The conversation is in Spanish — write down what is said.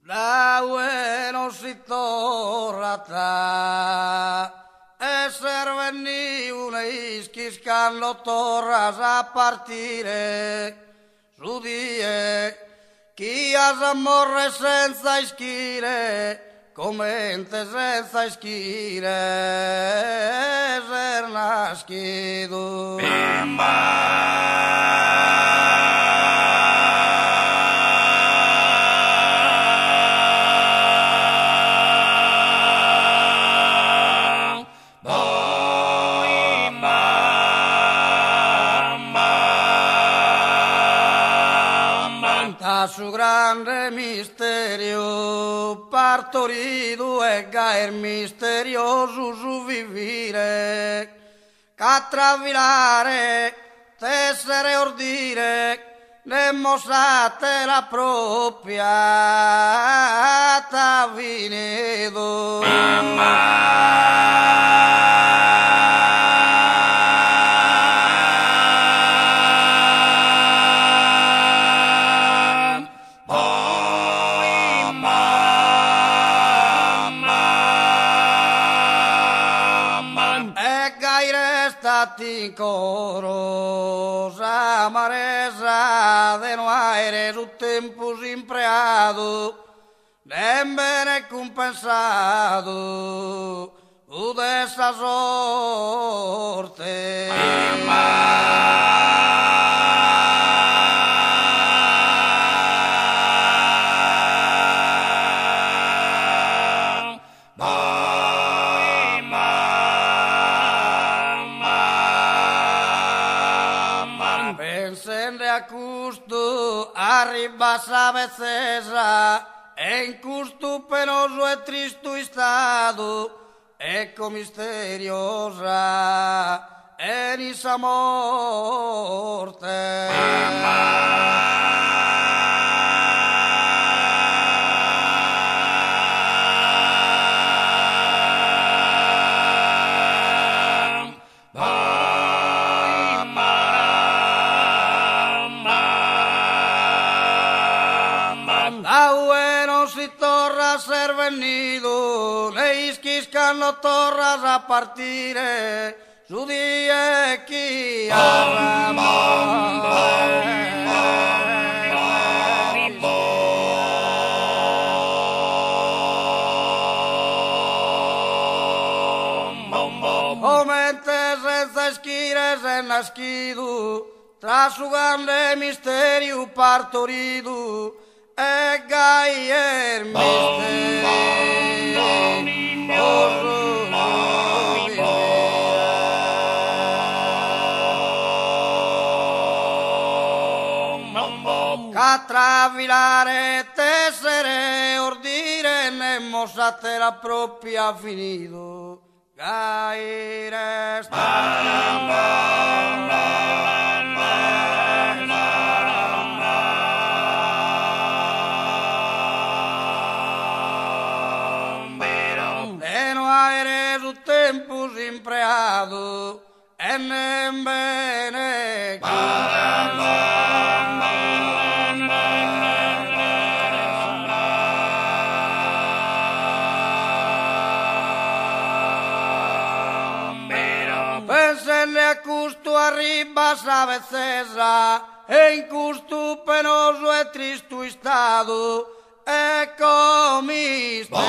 Da bueno si torrata e serveni una ischis lo torras a partire su die chi amore senza ischire commente senza ischire ser nascido su grande misterio partorido e gaer misterioso su vivire catravilare tessere ordire nemosate la propria tavinedo in coro amaresa de no aire su tempo empreado nem bene compensado de esa sorte custo arriba a veces en custo penoso e tristo estado ecco misteriosa en esa morte ser venido, le isquiscan los torras a partire, su día aquí Omente senza schire se nascido, tra su grande misterio partorido, e gaier catravilare tessere ordire nemosate la propria finito gaire tempus impreado en bene pensenle a custo arriba a veces en custo penoso e tristo estado ecco misterio